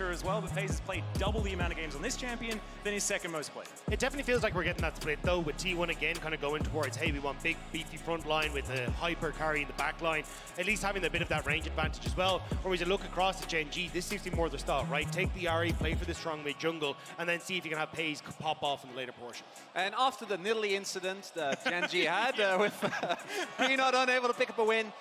amateur as well, but FaZe has played double the amount of games on this champion than his second most played. It definitely feels like we're getting that split though, with T1 again kind of going towards, hey, we want big beefy front line with a hyper carry in the back line, at least having a bit of that range advantage as well. Whereas you look across at Gen.G, this seems to be more the style, right? Take the RE, play for the strong mid jungle, and then see if you can have FaZe pop off in the later portion. And after the Nidalee incident that Gen.G had with Peanut unable to pick up a win,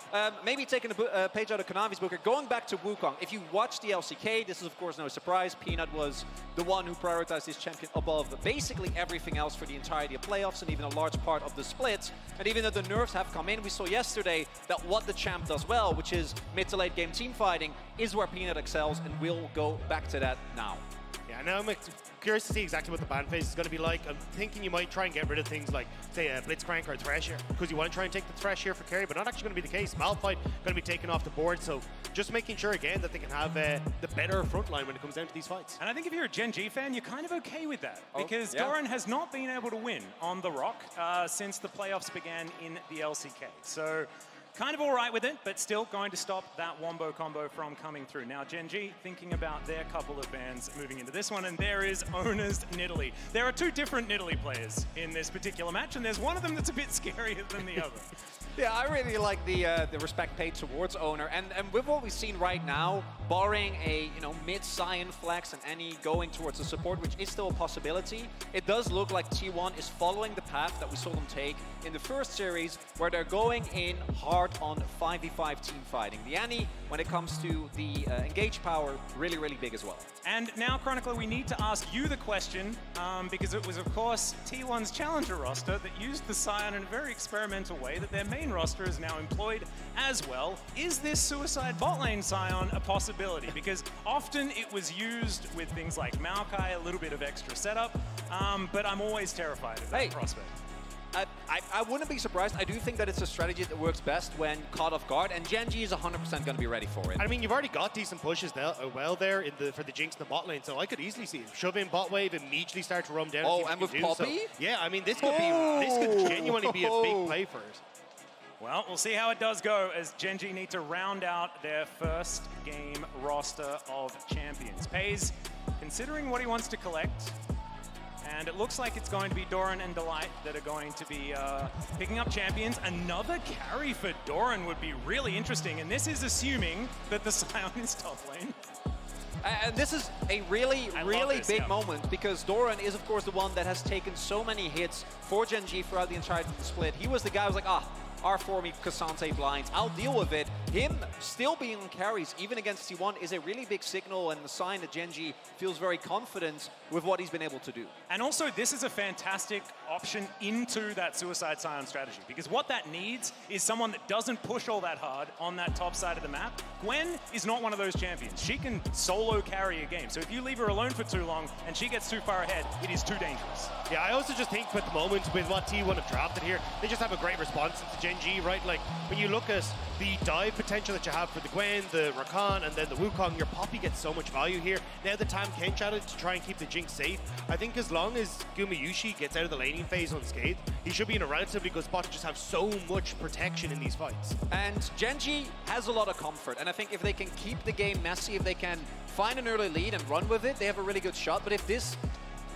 maybe taking a page out of Konami's book, going back to Wukong. If you watch the LCK, this is of course no surprise. Peanut was the one who prioritized this champion above basically everything else for the entirety of playoffs and even a large part of the split. And even though the nerfs have come in, we saw yesterday that what the champ does well, which is mid to late game team fighting, is where Peanut excels, and we'll go back to that now. Yeah, now I'm curious to see exactly what the ban phase is going to be like. I'm thinking you might try and get rid of things like, say, a Blitzcrank or a Thresh here, because you want to try and take the Thresh here for carry, but not actually going to be the case. Malphite going to be taken off the board, so just making sure again that they can have the better front line when it comes down to these fights. And I think if you're a Gen.G fan, you're kind of okay with that, because Doran has not been able to win on the Rock since the playoffs began in the LCK. So kind of all right with it, but still going to stop that wombo combo from coming through. Now, Gen.G thinking about their couple of bans moving into this one, and there is ONER's Nidalee. There are two different Nidalee players in this particular match, and there's one of them that's a bit scarier than the other. Yeah, I really like the respect paid towards ONER, and with what we've seen right now, barring a mid-Sion flex and any going towards the support, which is still a possibility, it does look like T1 is following the path that we saw them take in the first series, where they're going in hard on 5v5 team fighting. The Annie, when it comes to the engage power, really, really big as well. And now, Chronicler, we need to ask you the question, because it was, of course, T1's challenger roster that used the Sion in a very experimental way that their main roster is now employed as well. Is this suicide bot lane Sion a possibility? Because often it was used with things like Maokai, a little bit of extra setup, but I'm always terrified of that prospect. I wouldn't be surprised. I do think that it's a strategy that works best when caught off guard, and Gen.G is 100% going to be ready for it. I mean, you've already got decent pushes well there for the Jinx in the bot lane, so I could easily see him shove in bot wave, immediately start to roam down. Oh, and with Poppy? So, yeah, I mean, this could genuinely be a big play for it. Well, we'll see how it does go as Gen.G need to round out their first game roster of champions. FaZe, considering what he wants to collect, and it looks like it's going to be Doran and Delight that are going to be picking up champions. Another carry for Doran would be really interesting, and this is assuming that the Sion is top lane. And this is a really big moment, because Doran is, of course, the one that has taken so many hits for Gen.G throughout the entirety of the split. He was the guy who was like, R4 me Cassante blinds, I'll deal with it. Him still being on carries, even against T1, is a really big signal and the sign that Gen.G feels very confident with what he's been able to do. And also, this is a fantastic option into that Suicide Sion strategy, because what that needs is someone that doesn't push all that hard on that top side of the map. Gwen is not one of those champions. She can solo carry a game, so if you leave her alone for too long and she gets too far ahead, it is too dangerous. Yeah, I also just think with the moment, with what T1 have drafted here, they just have a great response to Gen.G, right? Like, when you look at the dive potential that you have for the Gwen, the Rakan, and then the Wukong, your Poppy gets so much value here. Now the Tam Kench added to try and keep the Jinx safe. I think as long as GUMAYUSI gets out of the laning phase unscathed, he should be in a relatively good spot to just have so much protection in these fights. And Gen.G has a lot of comfort, and I think if they can keep the game messy, if they can find an early lead and run with it, they have a really good shot. But if this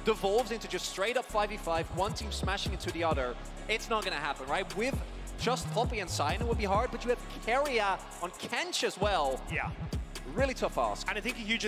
devolves into just straight up 5v5, one team smashing into the other, it's not going to happen, right? With just Poppy and Sion, it would be hard, but you have KERIA on Kench as well. Yeah. Really tough ask. And I think a huge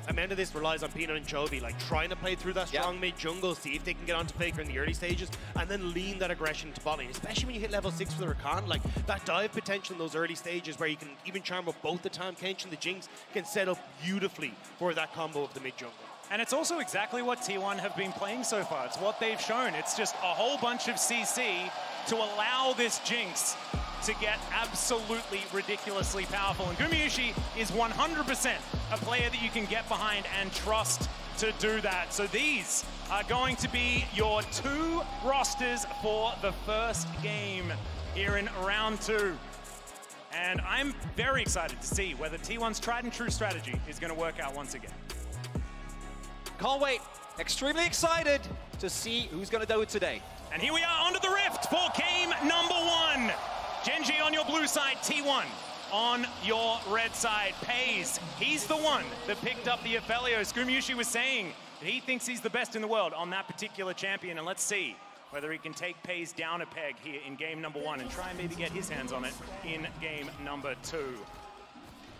amount of this relies on Peanut and Chovy, like trying to play through that strong mid jungle, see if they can get onto Faker in the early stages, and then lean that aggression to bot lane, especially when you hit level 6 for the Rakan. Like, that dive potential in those early stages where you can even charm up both the Tam Kench and the Jinx can set up beautifully for that combo of the mid jungle. And it's also exactly what T1 have been playing so far. It's what they've shown. It's just a whole bunch of CC to allow this Jinx to get absolutely ridiculously powerful. And GUMAYUSI is 100% a player that you can get behind and trust to do that. So these are going to be your two rosters for the first game here in round 2. And I'm very excited to see whether T1's tried and true strategy is going to work out once again. Can't wait. Extremely excited to see who's going to do it today. And here we are onto the Rift for game number 1. Gen.G on your blue side, T1 on your red side. Pays, he's the one that picked up the Aphelios. GUMAYUSI was saying that he thinks he's the best in the world on that particular champion, and let's see whether he can take Pays down a peg here in game number 1 and try and maybe get his hands on it in game number 2.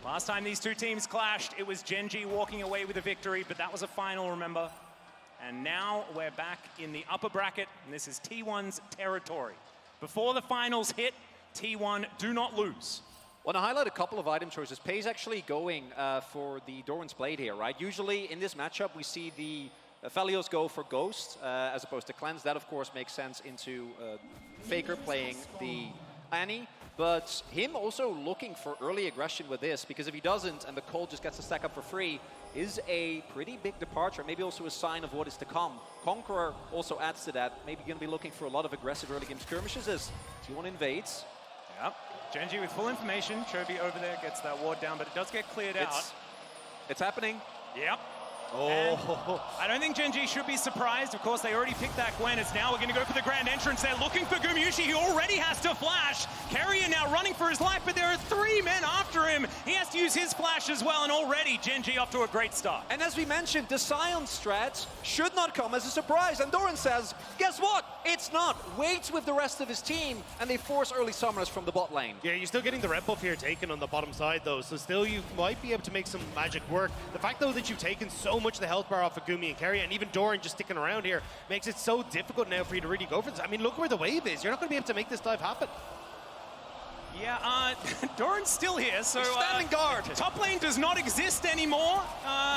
Last time these two teams clashed, it was GEN.G walking away with a victory, but that was a final, remember? And now we're back in the upper bracket, and this is T1's territory. Before the finals hit, T1 do not lose. Want to highlight a couple of item choices. Pays actually going for the Doran's Blade here, right? Usually in this matchup, we see the Aphelios go for Ghost as opposed to Cleanse. That, of course, makes sense into Faker playing the Annie. But him also looking for early aggression with this, because if he doesn't and the Cold just gets to stack up for free, is a pretty big departure, maybe also a sign of what is to come. Conqueror also adds to that, maybe going to be looking for a lot of aggressive early game skirmishes as T1 invades. Yep, GEN.G with full information. Chovy over there gets that ward down, but it does get cleared out. It's happening. Yep. Oh. And I don't think GEN.G should be surprised. Of course, they already picked that Gwen. It's now we're going to go for the grand entrance. They're looking for GUMAYUSI. He already has to flash. KERIA now running for his life, but there are 3 men after him. He has to use his flash as well, and already GEN.G off to a great start. And as we mentioned, the Sion strats should not come as a surprise. And Doran says, guess what? It's not. Waits with the rest of his team, and they force early summoners from the bot lane. Yeah, you're still getting the red buff here taken on the bottom side, though, so still you might be able to make some magic work. The fact, though, that you've taken so much of the health bar off of Gumi and KERIA, and even Doran just sticking around here, makes it so difficult now for you to really go for this. I mean, look where the wave is. You're not going to be able to make this dive happen. Yeah, Doran's still here, so standing guard. Top lane does not exist anymore.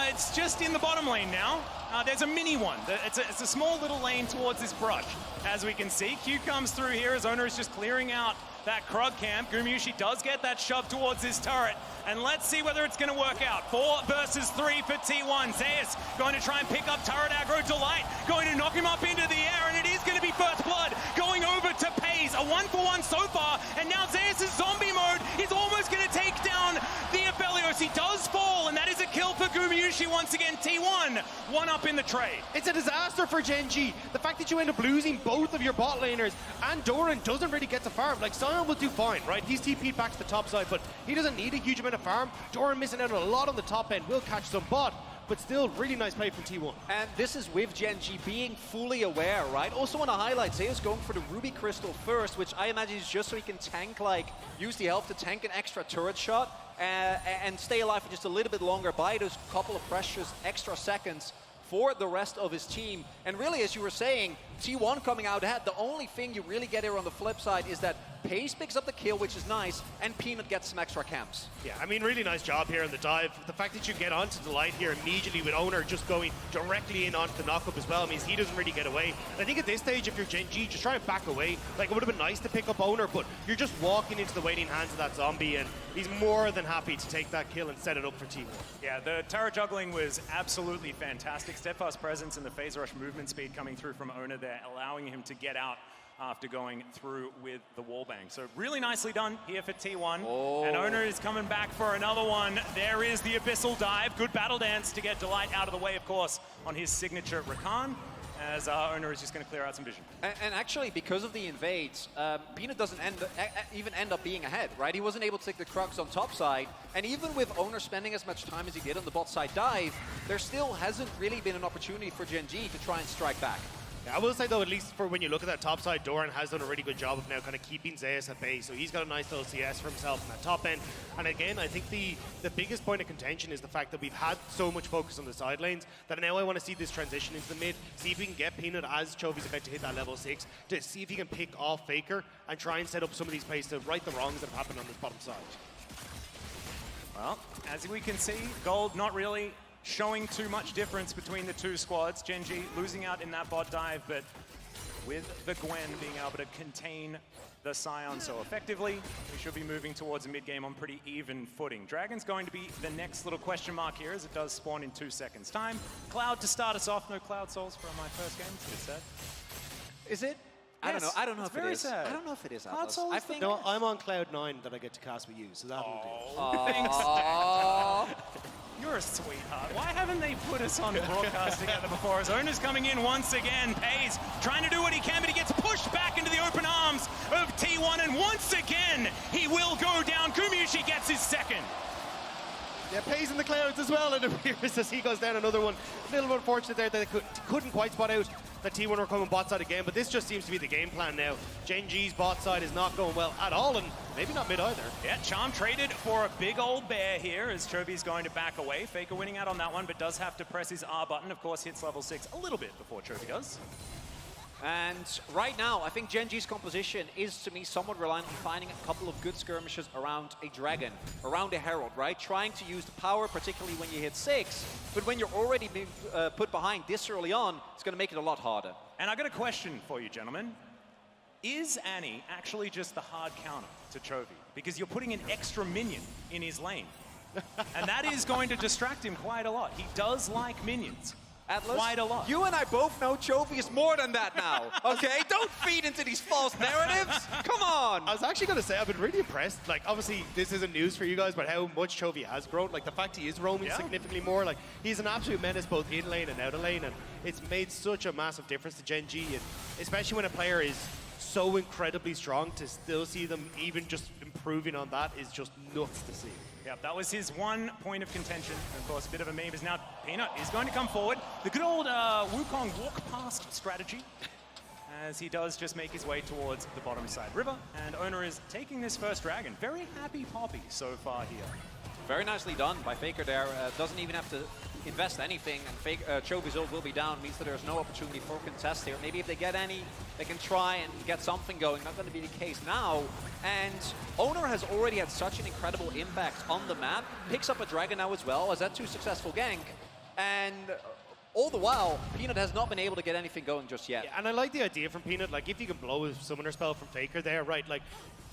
It's just in the bottom lane now. There's a mini one. It's a small little lane towards this brush, as we can see. Q comes through here as ONER is just clearing out that Krug camp. GUMAYUSI does get that shove towards this turret, and let's see whether it's going to work out. 4 versus 3 for T1. ZEUS going to try and pick up turret aggro. Delight going to knock him up into the air, and it is going to be first blood going over to Pays. A 1-for-1 so far, and now ZEUS' zombie mode is almost going to take down the Aphelios. He does fall, and that is a kill for GUMAYUSI once again. T1 one up in the trade. It's a disaster for GEN.G. The fact that you end up losing both of your bot laners, and Doran doesn't really get to farm. Like, Sion will do fine, right? He's TP'd back to the top side, but he doesn't need a huge amount of farm. Doran missing out a lot on the top end, will catch some bot, but still really nice play from T1. And this is with GEN.G being fully aware, right? Also want to highlight, ZEUS going for the Ruby Crystal first, which I imagine is just so he can tank, like, use the health to tank an extra turret shot and stay alive for just a little bit longer, buy those couple of precious extra seconds for the rest of his team. And really, as you were saying, T1 coming out ahead, the only thing you really get here on the flip side is that Pays picks up the kill, which is nice, and Peanut gets some extra camps. Yeah, I mean, really nice job here in the dive. The fact that you get onto Delight here immediately with ONER just going directly in onto the knockup as well means he doesn't really get away. And I think at this stage, if you're GEN.G, just try and back away. Like, it would have been nice to pick up ONER, but you're just walking into the waiting hands of that zombie, and he's more than happy to take that kill and set it up for T1. Yeah, the turret juggling was absolutely fantastic. Steadfast presence and the phase rush movement speed coming through from ONER there, allowing him to get out after going through with the wallbang. So really nicely done here for T1. Oh. And ONER is coming back for another one. There is the Abyssal Dive. Good battle dance to get Delight out of the way, of course, on his signature Rakan, as ONER is just going to clear out some vision. And actually, because of the invades, Peanut doesn't even end up being ahead, right? He wasn't able to take the Krugs on top side, and even with ONER spending as much time as he did on the bot side dive, there still hasn't really been an opportunity for GEN.G to try and strike back. I will say, though, at least for when you look at that top side, Doran has done a really good job of now kind of keeping ZEUS at bay. So he's got a nice little CS for himself in that top end. And again, I think the biggest point of contention is the fact that we've had so much focus on the side lanes that now I want to see this transition into the mid, see if we can get Peanut as Chovy's about to hit that level 6, to see if he can pick off Faker and try and set up some of these plays to right the wrongs that have happened on this bottom side. Well, as we can see, Gold not really showing too much difference between the two squads. GEN.G losing out in that bot dive, but with the Gwen being able to contain the Sion so effectively, we should be moving towards a mid-game on pretty even footing. Dragon's going to be the next little question mark here, as it does spawn in 2 seconds' time. Cloud to start us off. No Cloud Souls for my first game, it's sad. Is it? Yes, I don't know it's if it very is. sad. I don't know if it is, Cloud Atlas. Souls I think No, I'm on Cloud 9 that I get to cast with you, so that'll do. Oh, thanks. You're a sweetheart. Why haven't they put us on broadcast together before? As ONER's coming in once again. Pays trying to do what he can, but he gets pushed pushed back into the open arms of T1, and once again, he will go down. GUMAYUSI gets his second. Yeah, Pays in the clouds as well, and appears as he goes down another one. A little unfortunate there that they couldn't quite spot out that T1 were coming bot side again, but this just seems to be the game plan now. GEN.G's bot side is not going well at all, and maybe not mid either. Yeah, Charm traded for a big old bear here as Chovy's going to back away. Faker winning out on that one, but does have to press his R button. Of course, hits level 6 a little bit before Chovy does. And right now, I think GEN.G's composition is, to me, somewhat reliant on finding a couple of good skirmishes around a dragon, around a herald, right? Trying to use the power, particularly when you hit 6. But when you're already being put behind this early on, it's going to make it a lot harder. And I got a question for you, gentlemen. Is Annie actually just the hard counter to Chovy? Because you're putting an extra minion in his lane. And that is going to distract him quite a lot. He does like minions. Atlas, quite a lot. You and I both know Chovy is more than that now, okay? Don't feed into these false narratives. Come on. I was actually going to say, I've been really impressed. Like, obviously, this isn't news for you guys, but how much Chovy has grown. Like, the fact he is roaming significantly more. Like, he's an absolute menace both in lane and out of lane, and it's made such a massive difference to GEN.G, and especially when a player is so incredibly strong, to still see them even just improving on that is just nuts to see. Yeah, that was his one point of contention. Of course, a bit of a meme is now Peanut is going to come forward. The good old Wukong walk past strategy as he does just make his way towards the bottom side river. And ONER is taking this first dragon. Very happy Poppy so far here. Very nicely done by Faker there. Doesn't even have to invest anything, and Chovy's ult will be down, means that there's no opportunity for contest here. Maybe if they get any, they can try and get something going. Not going to be the case now. And ONER has already had such an incredible impact on the map. Picks up a dragon now as well, as that 2 successful gank. And all the while, Peanut has not been able to get anything going just yet. Yeah, and I like the idea from Peanut, like, if you can blow a summoner spell from Faker there, right, like,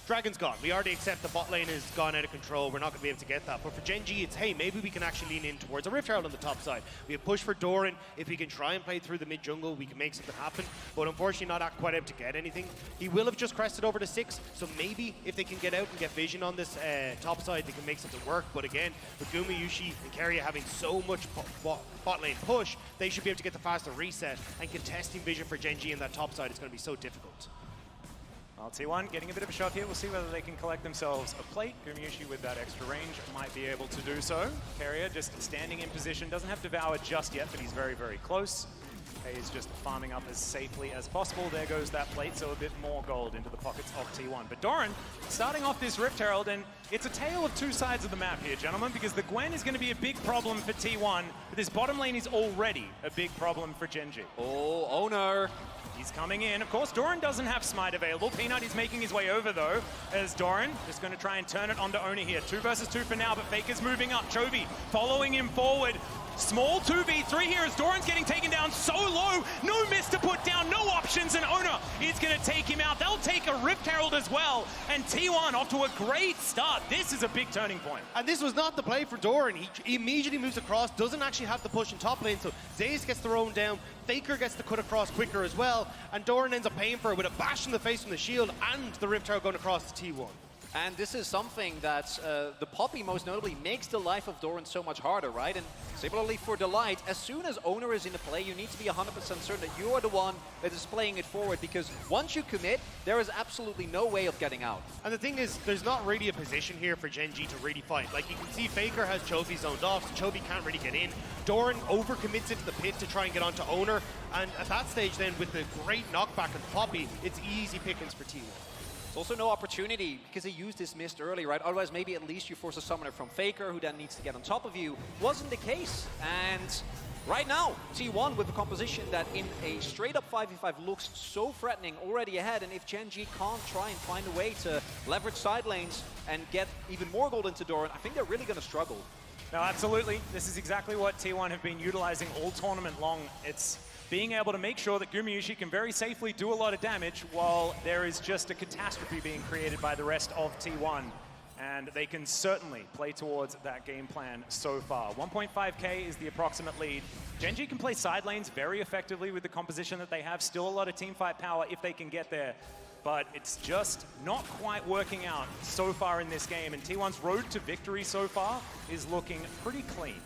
Dragon's gone. We already accept the bot lane has gone out of control. We're not going to be able to get that. But for GEN.G, it's, hey, maybe we can actually lean in towards a Rift Herald on the top side. We have push for Doran. If we can try and play through the mid-jungle, we can make something happen. But unfortunately, not quite able to get anything. He will have just crested over to 6. So maybe if they can get out and get vision on this top side, they can make something work. But again, with GUMAYUSI and KERIA having so much bot lane push, they should be able to get the faster reset. And contesting vision for GEN.G in that top side is going to be so difficult. Well, T1 getting a bit of a shot here. We'll see whether they can collect themselves a plate. GUMAYUSI with that extra range might be able to do so. KERIA just standing in position. Doesn't have Devour just yet, but he's very, very close. He's just farming up as safely as possible. There goes that plate, so a bit more gold into the pockets of T1. But Doran starting off this Rift Herald, and it's a tale of 2 sides of the map here, gentlemen, because the Gwen is going to be a big problem for T1, but this bottom lane is already a big problem for GEN.G. Oh, ONER. He's coming in. Of course, Doran doesn't have Smite available. Peanut is making his way over, though, as Doran just going to try and turn it onto ONER here. 2 versus 2 for now, but Faker's moving up. Chovy following him forward. Small 2v3 here as Doran's getting taken down so low. No miss to put down, no options, and ONER is going to take him out. They'll take a Rift Herald as well, and T1 off to a great start. This is a big turning point. And this was not the play for Doran. He immediately moves across, doesn't actually have the push in top lane, so ZEUS gets the roam down, Faker gets the cut across quicker as well, and Doran ends up paying for it with a bash in the face from the shield and the Rift Herald going across to T1. And this is something that the Poppy most notably makes the life of Doran so much harder, right? And similarly for Delight, as soon as ONER is in the play, you need to be 100% certain that you are the one that is playing it forward, because once you commit, there is absolutely no way of getting out. And the thing is, there's not really a position here for GEN.G to really fight. Like, you can see Faker has Chovy zoned off, so Chovy can't really get in. Doran overcommits into the pit to try and get onto ONER, and at that stage then, with the great knockback of Poppy, it's easy pickings for T1. Also no opportunity because he used this mist early, right? Otherwise, maybe at least you force a summoner from Faker, who then needs to get on top of you. Wasn't the case. And right now, T1 with the composition that in a straight-up 5v5 looks so threatening, already ahead. And if GEN.G can't try and find a way to leverage side lanes and get even more gold into Doran, I think they're really going to struggle. No, absolutely. This is exactly what T1 have been utilizing all tournament long. It's being able to make sure that GUMAYUSI can very safely do a lot of damage while there is just a catastrophe being created by the rest of T1. And they can certainly play towards that game plan so far. 1.5k is the approximate lead. GEN.G can play side lanes very effectively with the composition that they have. Still a lot of teamfight power if they can get there. But it's just not quite working out so far in this game. And T1's road to victory so far is looking pretty clean.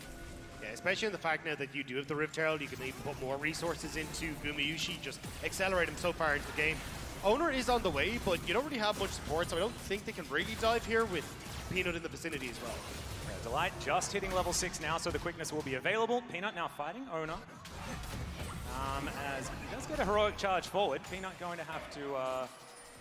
Yeah, especially in the fact now that you do have the Rift Herald, you can even put more resources into GUMAYUSI, just accelerate him so far into the game. ONER is on the way, but you don't really have much support, so I don't think they can really dive here with Peanut in the vicinity as well. Yeah, Delight just hitting level 6 now, so the quickness will be available. Peanut now fighting ONER. As he does get a heroic charge forward, Peanut going to have to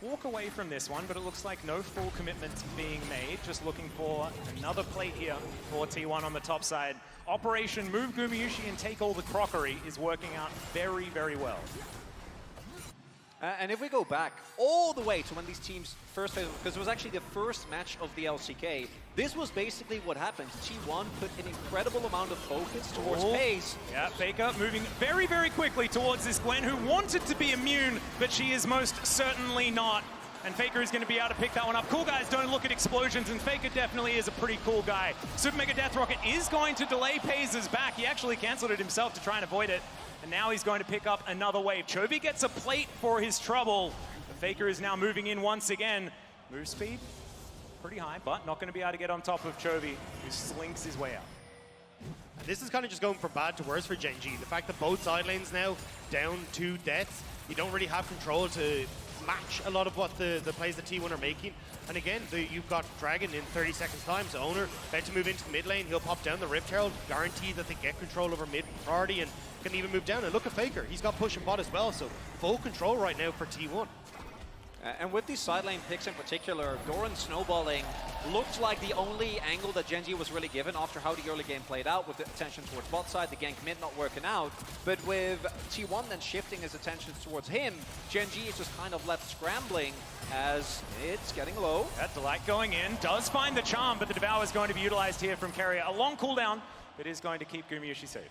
walk away from this one, but it looks like no full commitment being made. Just looking for another plate here for T1 on the top side. Operation Move GUMAYUSI and take all the crockery is working out very, very well. And if we go back all the way to when these teams first faced, because it was actually the first match of the LCK, this was basically what happened. T1 put an incredible amount of focus towards pace. Yeah, Faker moving very, very quickly towards this Gwen, who wanted to be immune, but she is most certainly not. And Faker is going to be able to pick that one up. Cool guys don't look at explosions, and Faker definitely is a pretty cool guy. Super Mega Death Rocket is going to delay Paze's back. He actually canceled it himself to try and avoid it. And now he's going to pick up another wave. Chovy gets a plate for his trouble. But Faker is now moving in once again. Move speed, pretty high, but not going to be able to get on top of Chovy, who slinks his way out. This is kind of just going from bad to worse for GEN.G. The fact that both side lanes now down 2 deaths, you don't really have control to match a lot of what the plays that T1 are making. And again, you've got Dragon in 30 seconds time, so ONER about to move into the mid lane. He'll pop down the Rift Herald, guarantee that they get control over mid priority and can even move down. And look at Faker, he's got push and bot as well, so full control right now for T1. And with these side lane picks in particular, Doran snowballing looked like the only angle that GEN.G was really given after how the early game played out, with the attention towards bot side, the gank mid not working out. But with T1 then shifting his attention towards him, GEN.G is just kind of left scrambling as it's getting low. That Delight going in, does find the charm, but the Devour is going to be utilized here from KERIA. A long cooldown, but is going to keep GUMAYUSI safe.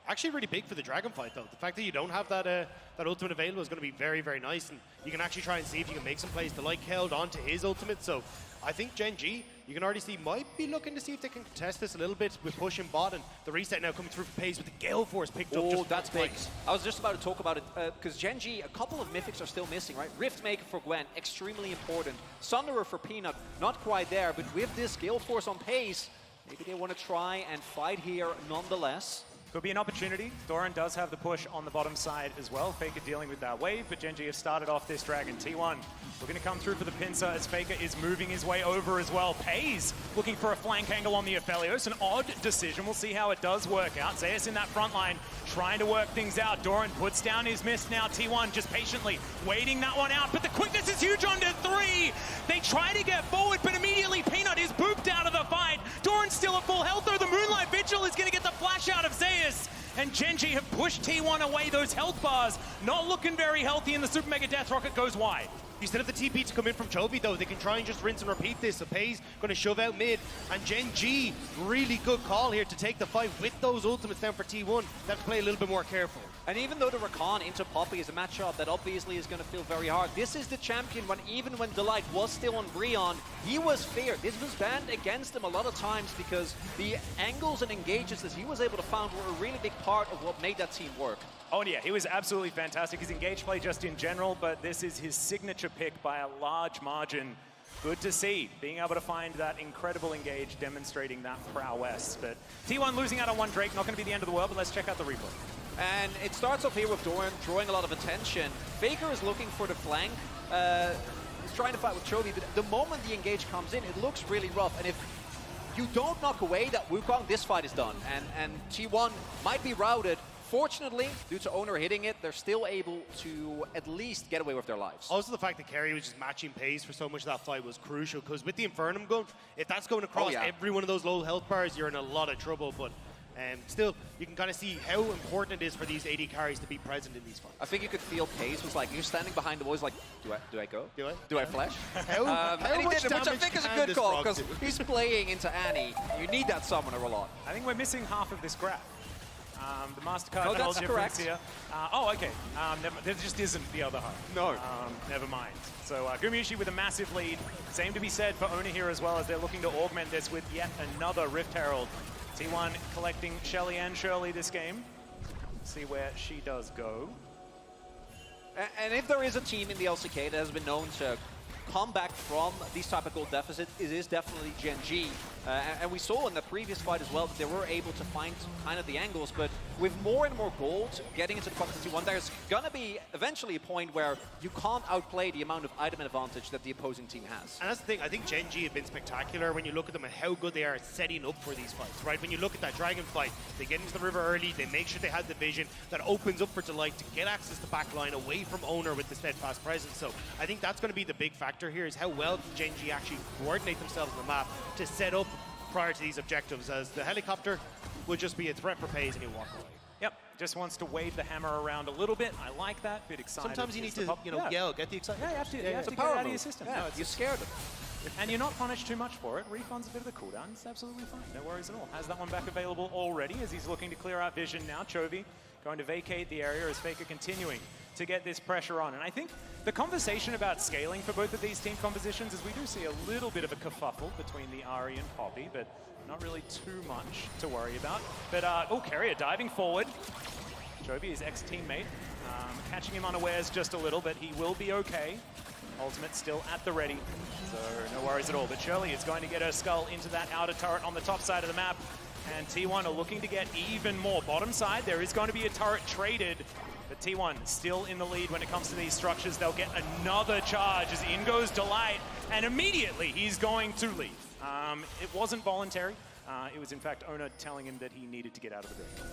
Actually really big for the Dragon fight though. The fact that you don't have that that ultimate available is going to be very, very nice, and you can actually try and see if you can make some plays. Delight held onto his ultimate, so I think GEN.G, you can already see, might be looking to see if they can contest this a little bit with pushing bot, and the reset now coming through for Paze with the Gale Force picked up. Just that's big. I was just about to talk about it, because GEN.G, a couple of mythics are still missing, right? Riftmaker for Gwen, extremely important. Sunderer for Peanut, not quite there, but with this Gale Force on Pace, maybe they want to try and fight here nonetheless. Could be an opportunity. Doran does have the push on the bottom side as well. Faker dealing with that wave, but GEN.G have started off this Dragon. T1 looking to come through for the pincer as Faker is moving his way over as well. Paze looking for a flank angle on the Aphelios. An odd decision. We'll see how it does work out. ZEUS in that front line trying to work things out. Doran puts down his mist now. T1 just patiently waiting that one out, but the quickness is huge onto 3. They try to get forward, but immediately Peanut is booped out of the fight. Doran's still at full health though. The Moonlight Vigil is going to get the flash out of ZEUS. And GEN.G have pushed T1 away. Those health bars not looking very healthy, and the Super Mega Death Rocket goes wide. You still have the TP to come in from Chovy though. They can try and just rinse and repeat this. So Paze going to shove out mid, and GEN.G, really good call here to take the fight with those ultimates down for T1. They have to play a little bit more careful. And even though the Rakan into Poppy is a matchup that obviously is going to feel very hard, this is the champion when even when Delight was still on Breon, he was feared. This was banned against him a lot of times because the angles and engages that he was able to find were a really big part of what made that team work. Oh yeah, he was absolutely fantastic. His engage play just in general, but this is his signature pick by a large margin. Good to see, being able to find that incredible engage, demonstrating that prowess. But T1 losing out on one Drake, not going to be the end of the world, but let's check out the replay. And it starts off here with Doran drawing a lot of attention. Faker is looking for the flank. He's trying to fight with Chovy, but the moment the engage comes in, it looks really rough. And if you don't knock away that Wukong, this fight is done. And T1 might be routed. Fortunately, due to ONER hitting it, they're still able to at least get away with their lives. Also, the fact that KERIA was just matching Pace for so much of that fight was crucial, because with the Infernum gun, if that's going across every one of those low health bars, you're in a lot of trouble. But still, you can kind of see how important it is for these AD carries to be present in these fights. I think you could feel Pace was like, you're standing behind the wall, he's like, do I go? Do I flash? How and he much did, which I think is a good call, because do? he's playing into Annie. You need that summoner a lot. I think we're missing half of this graph. The MasterCard No, and all that's difference correct. here. Oh, okay. There just isn't the other half. No. Never mind. So GUMAYUSI with a massive lead. Same to be said for ONER here as well, as they're looking to augment this with yet another Rift Herald. T1 collecting Shelly and Shirley this game. See where she does go. And if there is a team in the LCK that has been known to come back from these type of goal deficits, it is definitely GEN.G. And we saw in the previous fight as well that they were able to find kind of the angles, but with more and more gold getting into the competency 1, there's gonna be eventually a point where you can't outplay the amount of item advantage that the opposing team has. And that's the thing, I think Gen.G have been spectacular when you look at them and how good they are at setting up for these fights, right? When you look at that Dragon fight, they get into the river early, they make sure they have the vision that opens up for Delight to get access to backline away from ONER with the steadfast presence. So I think that's going to be the big factor here, is how well can Gen.G actually coordinate themselves on the map to set up prior to these objectives, as the helicopter will just be a threat for pays and he'll walk away. Yep, just wants to wave the hammer around a little bit. I like that, bit excited. Sometimes you need to, yell, get the excitement. Yeah, you have to, you have to get it out of your system. Yeah, No, you scared them. And you're not punished too much for it. Refunds a bit of the cooldown. It's absolutely fine. No worries at all. Has that one back available already as he's looking to clear out vision now. Chovy going to vacate the area as Faker continuing to get this pressure on. And I think the conversation about scaling for both of these team compositions is we do see a little bit of a kerfuffle between the Ari and Poppy, but not really too much to worry about. But, oh, KERIA diving forward. Chovy, his ex-teammate, catching him unawares just a little, but he will be okay. Ultimate still at the ready, so no worries at all. But Shirley is going to get her skull into that outer turret on the top side of the map. And T1 are looking to get even more. Bottom side, there is going to be a turret traded. But T1 still in the lead when it comes to these structures. They'll get another charge as in goes Delight. And immediately he's going to leave. It wasn't voluntary. It was in fact ONER telling him that he needed to get out of the building.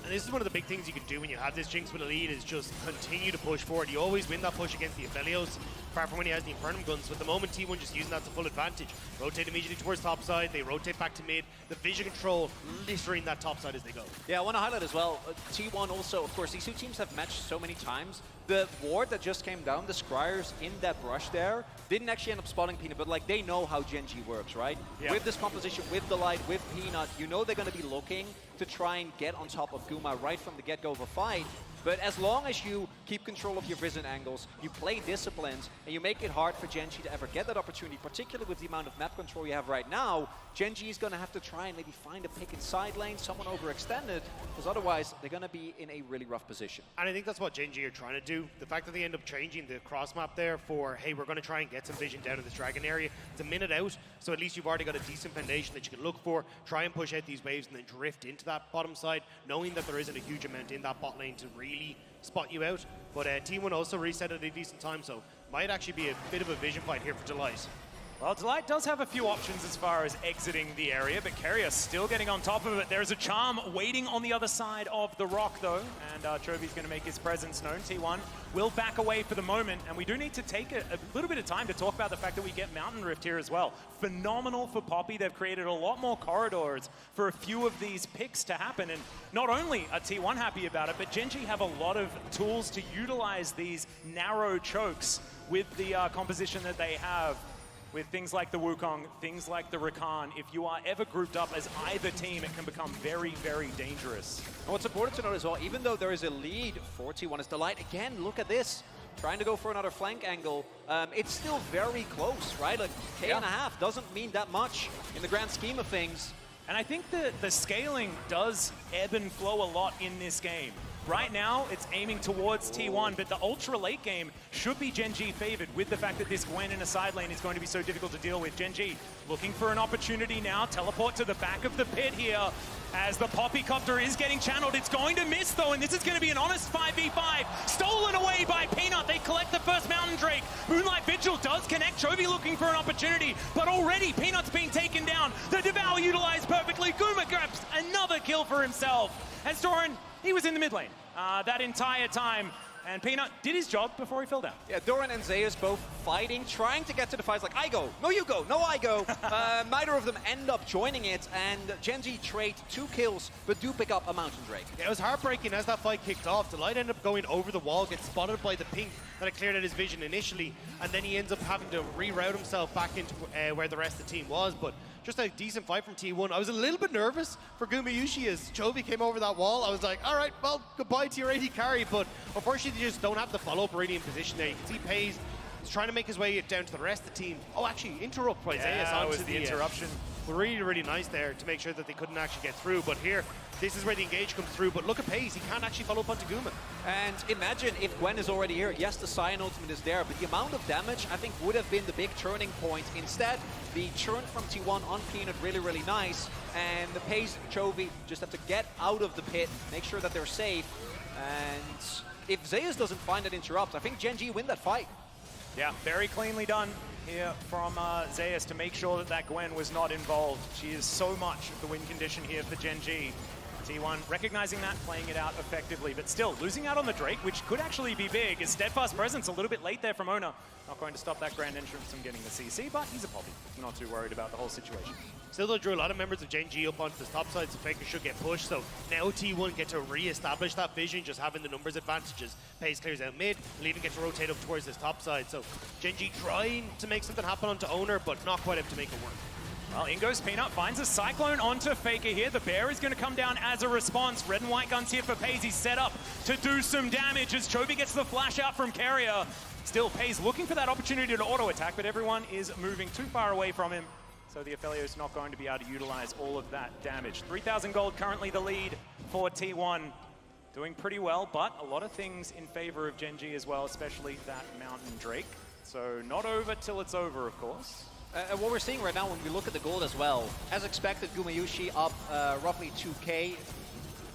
And this is one of the big things you can do when you have this Jinx with a lead, is just continue to push forward. You always win that push against the Aphelios, apart from when he has the Infernum guns. So at the moment, T1 just using that to full advantage. Rotate immediately towards top side, they rotate back to mid. The vision control littering that top side as they go. Yeah, I want to highlight as well, T1 also, of course, these two teams have matched so many times. The ward that just came down, the Scryers in that brush there, didn't actually end up spotting Peanut, but like they know how Gen.G works, right? Yeah. With this composition, with Delight, with Peanut, you know they're going to be looking to try and get on top of Guma right from the get-go of a fight. But as long as you keep control of your vision angles, you play disciplined, and you make it hard for Gen.G to ever get that opportunity, particularly with the amount of map control you have right now, Gen.G is going to have to try and maybe find a pick in side lane, someone overextended, because otherwise they're going to be in a really rough position. And I think that's what Gen.G are trying to do. The fact that they end up changing the cross map there for, hey, we're going to try and get some vision down in this Dragon area. It's a minute out, so at least you've already got a decent foundation that you can look for, try and push out these waves and then drift into that bottom side, knowing that there isn't a huge amount in that bot lane to really spot you out. But T1 also reset at a decent time, so might actually be a bit of a vision fight here for Delight. Well, Delight does have a few options as far as exiting the area, but KERIA still getting on top of it. There's a charm waiting on the other side of the rock, though, and Chovy's going to make his presence known. T1 will back away for the moment, and we do need to take a little bit of time to talk about the fact that we get Mountain Rift here as well. Phenomenal for Poppy. They've created a lot more corridors for a few of these picks to happen, and not only are T1 happy about it, but Gen.G have a lot of tools to utilize these narrow chokes with the composition that they have. With things like the Wukong, things like the Rakan, if you are ever grouped up as either team, it can become very, very dangerous. And what's important to note as well, even though there is a lead for T1 as Delight, again, look at this. Trying to go for another flank angle. It's still very close, right? Like, K and a half doesn't mean that much in the grand scheme of things. And I think the scaling does ebb and flow a lot in this game. Right now, it's aiming towards T1, but the ultra late game should be Gen.G favored with the fact that this Gwen in a side lane is going to be so difficult to deal with. Gen.G looking for an opportunity now, teleport to the back of the pit here as the Poppycopter is getting channeled. It's going to miss though, and this is going to be an honest 5v5. Stolen away by Peanut. They collect the first Mountain Drake. Moonlight Vigil does connect. Chovy looking for an opportunity, but already Peanut's being taken down. The Devour utilized perfectly. Guma grabs another kill for himself. And Doran, he was in the mid lane that entire time. And Peanut did his job before he fell down. Yeah, Doran and ZEUS both fighting, trying to get to the fights like, I go, no you go, no I go. Neither of them end up joining it, and Gen.G trade 2 kills, but do pick up a Mountain Drake. Yeah, it was heartbreaking as that fight kicked off. Delight ended up going over the wall, gets spotted by the pink that had cleared out his vision initially, and then he ends up having to reroute himself back into where the rest of the team was. But just a decent fight from T1. I was a little bit nervous for GUMAYUSI as Chovy came over that wall. I was like, all right, well, goodbye to your AD carry, but unfortunately they just don't have the follow-up already in position there. You can see Pays is trying to make his way down to the rest of the team. Oh, actually, interrupt by ZEUS onto the interruption. Really, really nice there to make sure that they couldn't actually get through. But here, this is where the engage comes through. But look at Pace, he can't actually follow up onto Guma. And imagine if Gwen is already here. Yes, the Scion ultimate is there, but the amount of damage, I think, would have been the big turning point. Instead, the churn from T1 on Peanut really, really nice. And the Pace, Chovy just have to get out of the pit, make sure that they're safe. And if ZEUS doesn't find that interrupt, I think Gen.G win that fight. Yeah, very cleanly done here from ZEUS to make sure that that Gwen was not involved. She is so much of the win condition here for Gen.G. T1 recognizing that, playing it out effectively, but still losing out on the Drake, which could actually be big. His steadfast presence a little bit late there from ONER. Not going to stop that grand entrance from getting the CC, but he's a poppy. Not too worried about the whole situation. Still, though, drew a lot of members of Gen.G up onto the top side, so Faker should get pushed. So now T1 get to re-establish that vision, just having the numbers advantages. Pace clears out mid, Leaving gets to rotate up towards this top side. So Gen.G trying to make something happen onto ONER, but not quite able to make it work. Well, in goes Peanut, finds a Cyclone onto Faker here. The Bear is going to come down as a response. Red and white guns here for Pace. He's set up to do some damage as Chovy gets the flash out from KERIA. Still, Pace looking for that opportunity to auto-attack, but everyone is moving too far away from him. So the Aphelios not going to be able to utilize all of that damage. 3,000 gold currently the lead for T1. Doing pretty well, but a lot of things in favor of Gen.G as well, especially that Mountain Drake. So not over till it's over, of course. What we're seeing right now when we look at the gold as well, as expected, GUMAYUSI up roughly 2k,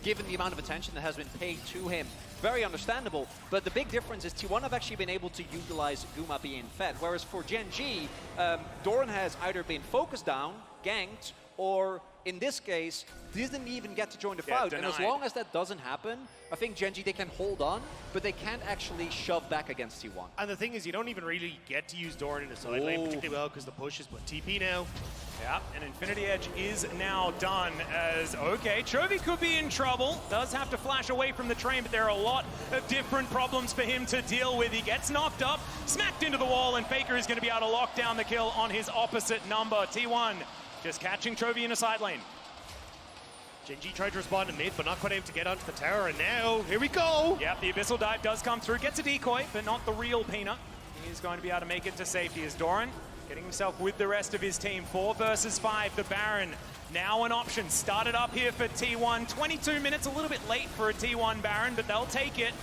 given the amount of attention that has been paid to him. Very understandable, but the big difference is T1 have actually been able to utilize Guma being fed, whereas for Gen.G, Doran has either been focused down, ganked, or in this case, didn't even get to join the fight. And as long as that doesn't happen, I think Gen.G, they can hold on, but they can't actually shove back against T1. And the thing is, you don't even really get to use Doran in the side lane particularly well because the push is but TP now. Yeah, and Infinity Edge is now done as, okay, Chovy could be in trouble. Does have to flash away from the train, but there are a lot of different problems for him to deal with. He gets knocked up, smacked into the wall, and Faker is going to be able to lock down the kill on his opposite number. T1 just catching Chovy in a side lane. Gen.G tried to respond to mid, but not quite able to get onto the tower, and now, here we go! Yep, the Abyssal Dive does come through, gets a decoy, but not the real Peanut. He's going to be able to make it to safety as Doran getting himself with the rest of his team. 4 versus 5, the Baron now an option. Started up here for T1, 22 minutes, a little bit late for a T1 Baron, but they'll take it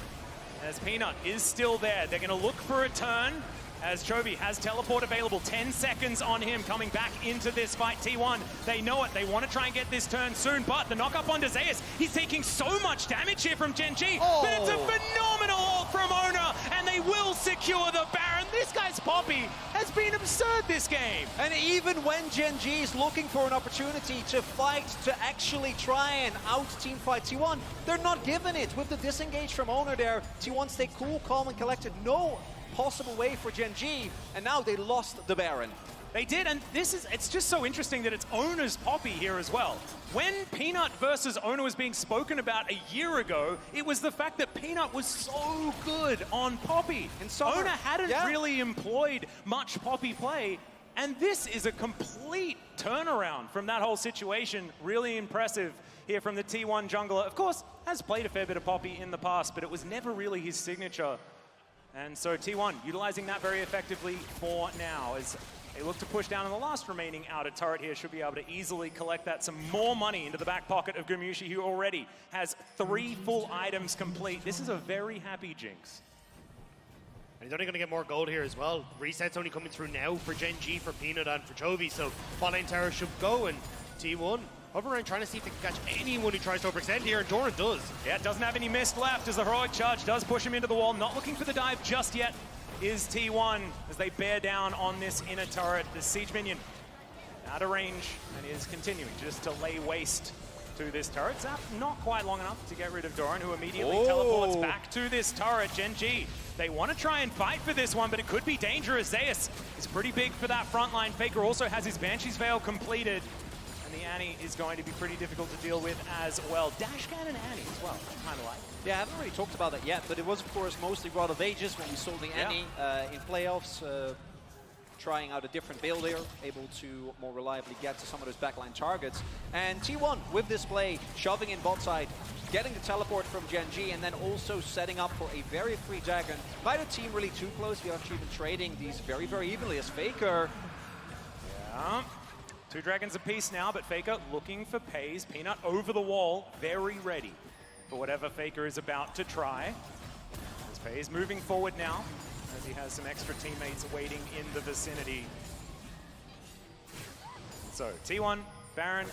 as Peanut is still there. They're gonna look for a turn as Chovy has teleport available. 10 seconds on him coming back into this fight. T1, they know it. They want to try and get this turn soon, but the knock up onto ZEUS. He's taking so much damage here from Gen.G, but it's a phenomenal ult from ONER, and they will secure the Baron. This guy's Poppy has been absurd this game. And even when Gen.G is looking for an opportunity to fight, to actually try and out-team fight T1, they're not given it. With the disengage from ONER there, T1 stay cool, calm, and collected. No possible way for Gen.G, and now they lost the Baron. They did, and it's just so interesting that it's ONER's Poppy here as well. When Peanut versus ONER was being spoken about a year ago, it was the fact that Peanut was so good on Poppy. And ONER hadn't really employed much Poppy play, and this is a complete turnaround from that whole situation. Really impressive here from the T1 jungler. Of course, has played a fair bit of Poppy in the past, but it was never really his signature. And so T1 utilizing that very effectively for now as they look to push down on the last remaining outer turret here. Should be able to easily collect that. Some more money into the back pocket of GUMAYUSI, who already has 3 full items complete. This is a very happy Jinx. And he's only going to get more gold here as well. Reset's only coming through now for Gen.G, for Peanut, and for Chovy. So bot lane tower should go, and T1 over around trying to see if they can catch anyone who tries to overextend here, and Doran does. Yeah, doesn't have any mist left as the heroic charge does push him into the wall. Not looking for the dive just yet is T1 as they bear down on this inner turret. The siege minion out of range and is continuing just to lay waste to this turret. Zap not quite long enough to get rid of Doran, who immediately teleports back to this turret. Gen.G, they want to try and fight for this one, but it could be dangerous. ZEUS is pretty big for that front line. Faker also has his Banshee's Veil completed. The Annie is going to be pretty difficult to deal with as well. Dashcan and Annie as well, kind of like. Yeah, I haven't really talked about that yet, but it was, of course, mostly Rod of Ages when we saw the Annie in playoffs, trying out a different build here, able to more reliably get to some of those backline targets. And T1 with this play, shoving in bot side, getting the teleport from Gen.G, and then also setting up for a very free dragon. Neither team really too close. We have actually been trading these very, very evenly as Faker. Yeah. 2 dragons apiece now, but Faker looking for Pays. Peanut over the wall, very ready for whatever Faker is about to try. As Pays moving forward now, as he has some extra teammates waiting in the vicinity. So T1, Baron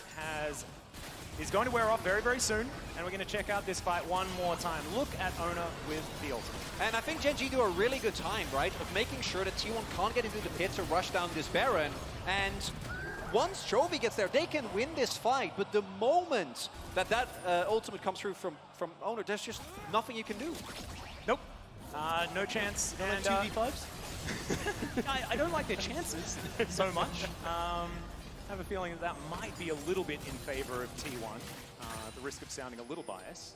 is going to wear off very, very soon, and we're going to check out this fight one more time. Look at ONER with the ultimate. And I think Gen.G do a really good time, right, of making sure that T1 can't get into the pit to rush down this Baron. And once Trophy gets there, they can win this fight. But the moment that ultimate comes through from ONER, there's just nothing you can do. Nope. No chance. And 2v5s? I don't like their chances so much. I have a feeling that might be a little bit in favor of T1, the risk of sounding a little biased.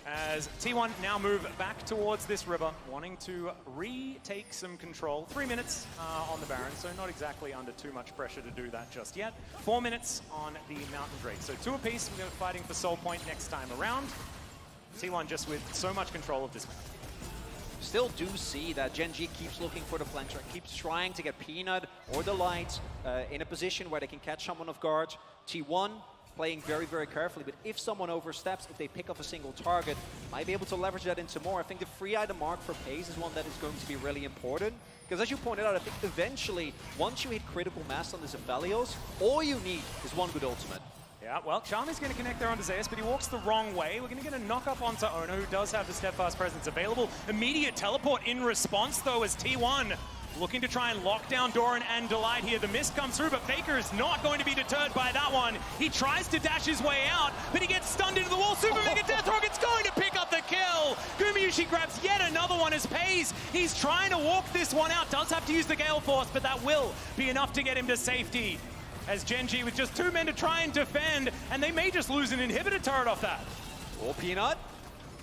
As T1 now move back towards this river, wanting to retake some control. 3 minutes on the Baron, so not exactly under too much pressure to do that just yet. 4 minutes on the Mountain Drake. So 2 apiece, we're fighting for Soul Point next time around. T1 just with so much control of this map. Still do see that Gen.G keeps looking for the flank track, keeps trying to get Peanut or the Light in a position where they can catch someone off guard. T1 playing very, very carefully, but if someone oversteps, if they pick off a single target, might be able to leverage that into more. I think the free item mark for Pays is one that is going to be really important, because as you pointed out, I think eventually, once you hit critical mass on the Zephalios, all you need is one good ultimate. Yeah, well, Charmy's going to connect there onto ZEUS, but he walks the wrong way. We're going to get a knock up onto ONER, who does have the steadfast presence available. Immediate teleport in response, though, as T1 looking to try and lock down Doran and Delight here. The mist comes through, but Faker is not going to be deterred by that one. He tries to dash his way out, but he gets stunned into the wall. Super Mega Death Rock, it's going to pick up the kill. GUMAYUSI grabs yet another one as Pays. He's trying to walk this one out. Does have to use the Gale Force, but that will be enough to get him to safety. As Gen.G with just 2 men to try and defend, and they may just lose an inhibitor turret off that. Or Peanut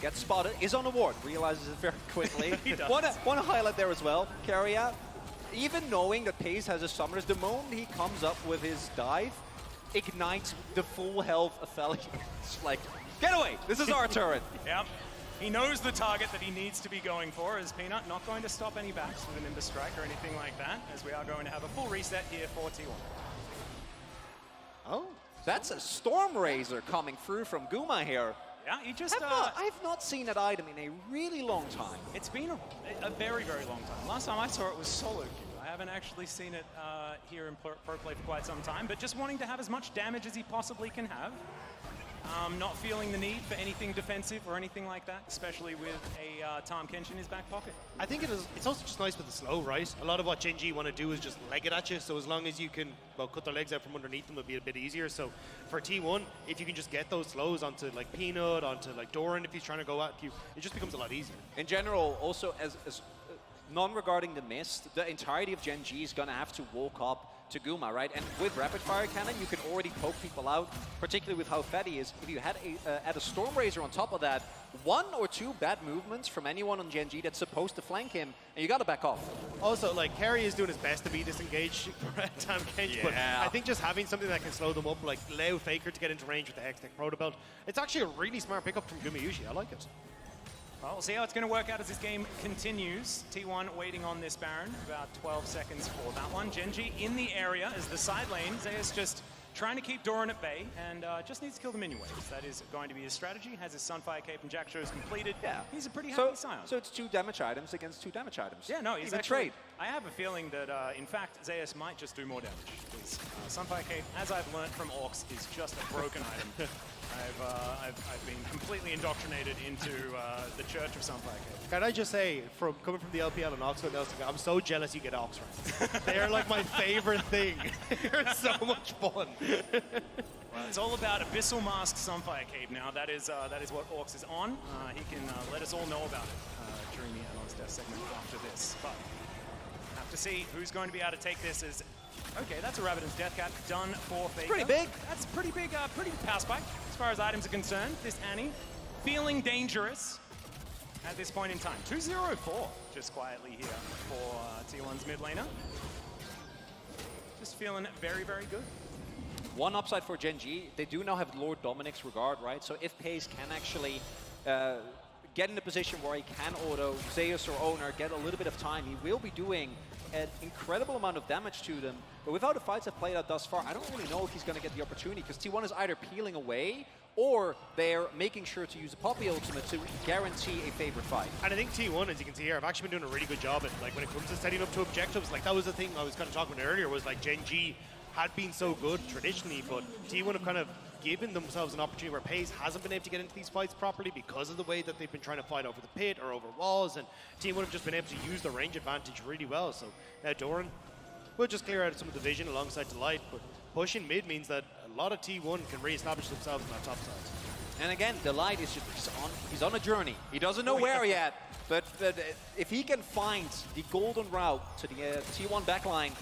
gets spotted, is on the ward, realizes it very quickly. He does. Want to highlight there as well, KERIA, even knowing that Pays has a summoners, the moment he comes up with his dive, ignites the full health of Aphelios. It's like, get away, this is our turret. Yep. He knows the target that he needs to be going for, as Peanut not going to stop any backs with an Nimbus Strike or anything like that, as we are going to have a full reset here for T1. Oh, that's a Storm Razor coming through from Guma here. Yeah, he just... I've not seen that item in a really long time. It's been a very, very long time. Last time I saw it was solo queue. I haven't actually seen it here in Pro Play for quite some time, but just wanting to have as much damage as he possibly can have. Not feeling the need for anything defensive or anything like that, especially with a Tahm Kench in his back pocket. I think it's also just nice with the slow, right? A lot of what Gen.G want to do is just leg it at you, so as long as you can, well, cut their legs out from underneath them, it'll be a bit easier. So for T1, if you can just get those slows onto like Peanut, onto like Doran if he's trying to go at you, it just becomes a lot easier. In general, also as non-regarding the mist, the entirety of Gen.G is going to have to walk up to Guma, right? And with Rapid Fire Cannon, you can already poke people out, particularly with how fat he is. If you had add a Storm Razor on top of that, 1 or 2 bad movements from anyone on Gen.G that's supposed to flank him, and you got to back off. Also, like, KERIA is doing his best to be disengaged for Tahm Kench, but I think just having something that can slow them up, like allow Faker to get into range with the Hextech Proto Belt, it's actually a really smart pickup from GUMAYUSI. I like it. Well, we'll see how it's going to work out as this game continues. T1 waiting on this Baron, about 12 seconds for that one. Gen.G in the area as the side lane. ZEUS just trying to keep Doran at bay and just needs to kill the minion waves. That is going to be his strategy. Has his Sunfire Cape and Jack shows completed. Yeah. He's a pretty happy Scion. So it's 2 damage items against 2 damage items. Yeah, no, he's even actually... trade. I have a feeling that, in fact, ZEUS might just do more damage. Because Sunfire Cape, as I've learned from Orcs, is just a broken item. I've been completely indoctrinated into the Church of Sunfire Cape. Can I just say, coming from the LPL and Oxford, I'm so jealous you get Ox ranks. They're like my favorite thing. They're so much fun. Well, it's all about Abyssal Mask Sunfire Cape now. That is what Orcs is on. He can let us all know about it during the Analy's Death segment after this. But have to see who's going to be able to take this as... Okay, that's a Rabbidan's Death Cap done for Faker. Pretty big. That's pretty big, pretty power spike as far as items are concerned. This Annie feeling dangerous at this point in time. 2-0-4 just quietly here for T1's mid laner. Just feeling very, very good. One upside for Gen.G, they do now have Lord Dominic's regard, right? So if Pays can actually get in a position where he can auto ZEUS or ONER, get a little bit of time, he will be doing an incredible amount of damage to them. But with how the fights have played out thus far, I don't really know if he's going to get the opportunity, because T1 is either peeling away or they're making sure to use a Poppy ultimate to guarantee a favorite fight. And I think T1, as you can see here, have actually been doing a really good job at, like, when it comes to setting up to objectives. Like, that was the thing I was kind of talking about earlier, was like Gen.G had been so good traditionally, but T1 have kind of given themselves an opportunity where FaZe hasn't been able to get into these fights properly because of the way that they've been trying to fight over the pit or over walls, and T1 have just been able to use the range advantage really well. So now Doran will just clear out some of the vision alongside Delight, but pushing mid means that a lot of T1 can re-establish themselves on that top side. And again, Delight is just he's on a journey. He doesn't know where yet, but if he can find the golden route to the T1 backline,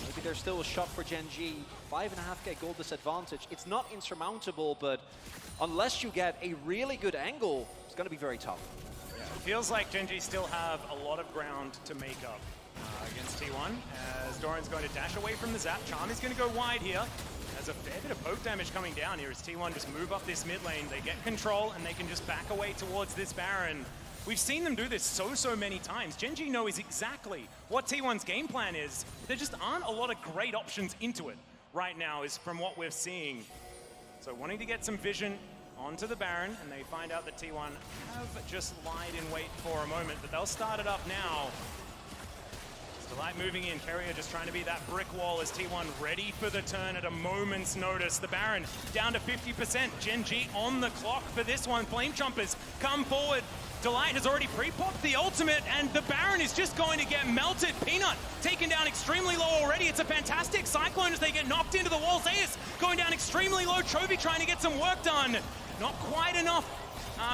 maybe there's still a shot for Gen.G. 5.5k gold disadvantage. It's not insurmountable, but unless you get a really good angle, it's going to be very tough. Yeah, it feels like Gen.G still have a lot of ground to make up against T1, as Doran's going to dash away from the zap. Charm is going to go wide here. There's a fair bit of poke damage coming down here as T1 just move up this mid lane. They get control and they can just back away towards this Baron. We've seen them do this so many times. Gen.G knows exactly what T1's game plan is. There just aren't a lot of great options into it right now, is from what we're seeing. So wanting to get some vision onto the Baron, and they find out that T1 have just lied in wait for a moment, but they'll start it up now. Delight moving in, KERIA just trying to be that brick wall as T1 ready for the turn at a moment's notice. The Baron down to 50%. Gen.G on the clock for this one. Flame Chompers come forward. Delight has already pre-popped the ultimate, and the Baron is just going to get melted. Peanut taken down extremely low already. It's a fantastic Cyclone as they get knocked into the wall. ZEUS going down extremely low. Chovy trying to get some work done. Not quite enough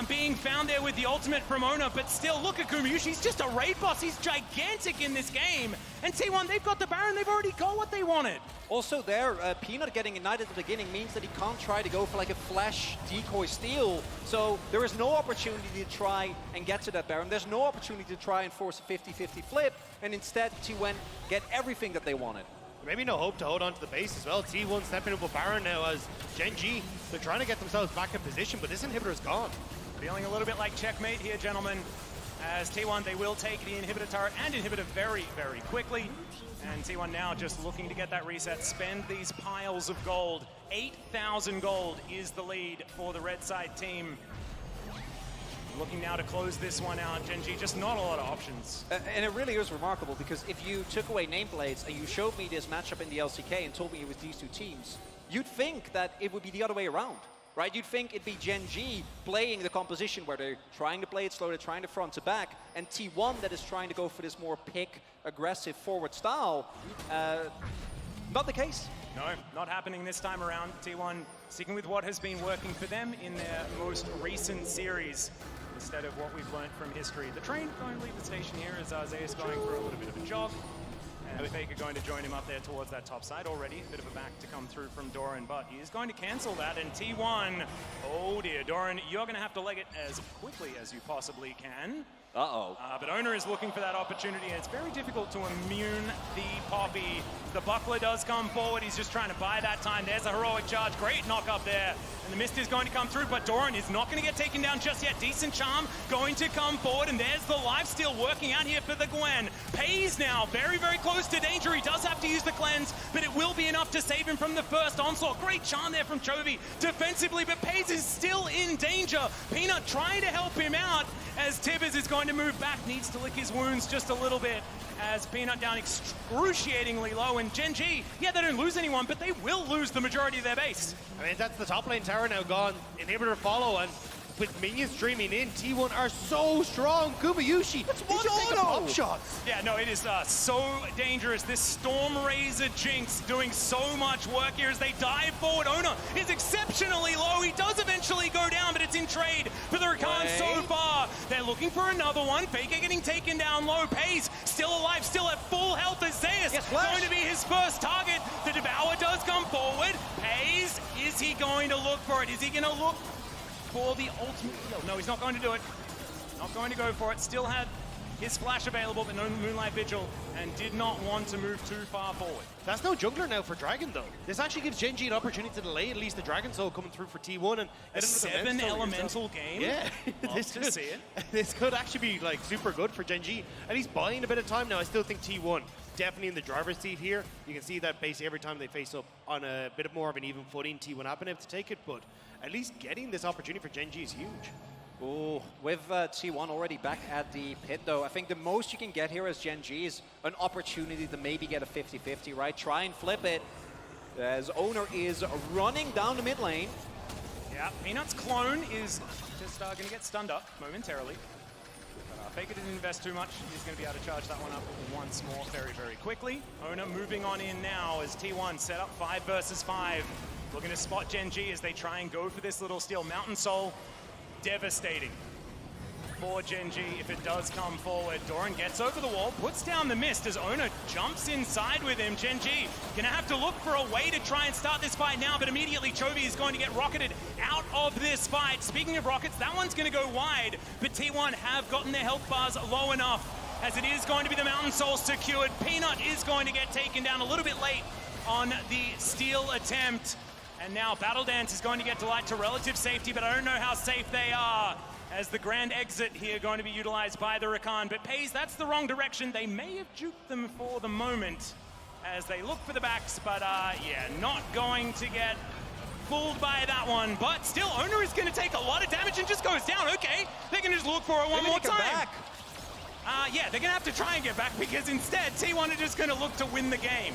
being found there with the ultimate from ONER, but still, look at GUMAYUSI. He's just a raid boss. He's gigantic in this game. And T1, they've got the Baron. They've already got what they wanted. Also there, Peanut getting ignited at the beginning means that he can't try to go for like a flash decoy steal. So there is no opportunity to try and get to that Baron. There's no opportunity to try and force a 50-50 flip. And instead, T1 get everything that they wanted. Maybe no hope to hold on to the base as well. T1 stepping up with Baron now as Gen.G, they're trying to get themselves back in position, but this inhibitor is gone. Feeling a little bit like checkmate here, gentlemen. As T1, they will take the inhibitor turret and inhibitor very quickly. And T1 now just looking to get that reset, spend these piles of gold. 8,000 gold is the lead for the red side team. Looking now to close this one out. Gen.G, just not a lot of options. And it really is remarkable, because if you took away nameplates and you showed me this matchup in the LCK and told me it was these two teams, you'd think that it would be the other way around, right? You'd think it'd be Gen.G playing the composition where they're trying to play it slow, they're trying to front to back, and T1 that is trying to go for this more pick, aggressive forward style. Not the case. No, not happening this time around. T1 sticking with what has been working for them in their most recent series, instead of what we've learned from history. The train going to leave the station here as ZEUS going for a little bit of a jog. And Faker going to join him up there towards that top side already. A bit of a back to come through from Doran, but he is going to cancel that. And T1, oh dear, Doran, you're going to have to leg it as quickly as you possibly can. Uh-oh. But ONER is looking for that opportunity, and it's very difficult to immune the Poppy. The Buckler does come forward. He's just trying to buy that time. There's a heroic charge. Great knock up there. And the mist is going to come through, but Doran is not going to get taken down just yet. Decent charm going to come forward, and there's the lifesteal working out here for the Gwen. Pays now very close to danger. He does have to use the cleanse, but it will be enough to save him from the first onslaught. Great charm there from Chovy defensively, but Pays is still in danger. Peanut trying to help him out as Tibbers is going to move back, needs to lick his wounds just a little bit as Peanut down excruciatingly low. And Gen.G, yeah, they don't lose anyone, but they will lose the majority of their base. I mean, that's the top lane tower now gone. Inhibitor follow, and with minions streaming in, T1 are so strong. GUMAYUSI, That's he's just taking pop shots. Yeah, no, it is so dangerous. This Storm Razor Jinx doing so much work here as they dive forward. ONER is exceptionally low. He does eventually go down, but it's in trade for the Rakan so far. They're looking for another one. Faker getting taken down low. Pays still alive, still at full health as ZEUS going to be his first target. The Devour does come forward. Pays, is he going to look for it? Is he going to look for the ultimate kill? No, he's not going to do it. Not going to go for it. Still had his flash available, but no Moonlight Vigil, and did not want to move too far forward. That's no jungler now for Dragon, though. This actually gives Gen.G an opportunity to delay at least the Dragon Soul coming through for T1. And a 7 elemental game? Yeah. Love to see it. This could actually be like super good for Gen.G. And he's buying a bit of time now. I still think T1 definitely in the driver's seat here. You can see that basically every time they face up on a bit more of an even footing, T1 have been able to take it, but at least getting this opportunity for Gen.G is huge. Ooh, with T1 already back at the pit, though, I think the most you can get here as Gen.G is an opportunity to maybe get a 50-50, right? Try and flip it, as ONER is running down the mid lane. Yeah, Peanut's clone is just going to get stunned up momentarily. Faker didn't invest too much. He's going to be able to charge that one up once more very, very quickly. ONER moving on in now as T1 set up 5 versus 5. Looking to spot Gen.G as they try and go for this little steal. Mountain Soul, devastating for Gen.G if it does come forward. Doran gets over the wall, puts down the mist as ONER jumps inside with him. Gen.G gonna have to look for a way to try and start this fight now, but immediately Chovy is going to get rocketed out of this fight. Speaking of rockets, that one's gonna go wide, but T1 have gotten their health bars low enough as it is going to be the Mountain Soul secured. Peanut is going to get taken down a little bit late on the steal attempt. And now Battle Dance is going to get Delight to relative safety, but I don't know how safe they are as the grand exit here going to be utilized by the Rakan. But Pays, that's the wrong direction. They may have juked them for the moment as they look for the backs, but yeah, not going to get fooled by that one. But still, ONER is going to take a lot of damage and just goes down. Okay, they can just look for it one more time. Yeah, they're going to have to try and get back because instead, T1 are just going to look to win the game.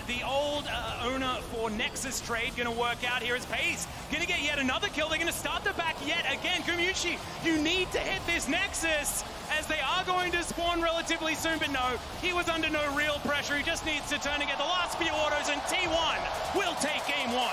The old ONER for Nexus trade going to work out here as Pays going to get yet another kill. They're going to start the back yet again. GUMAYUSI, you need to hit this Nexus as they are going to spawn relatively soon, but no, he was under no real pressure. He just needs to turn and get the last few autos, and T1 will take game 1.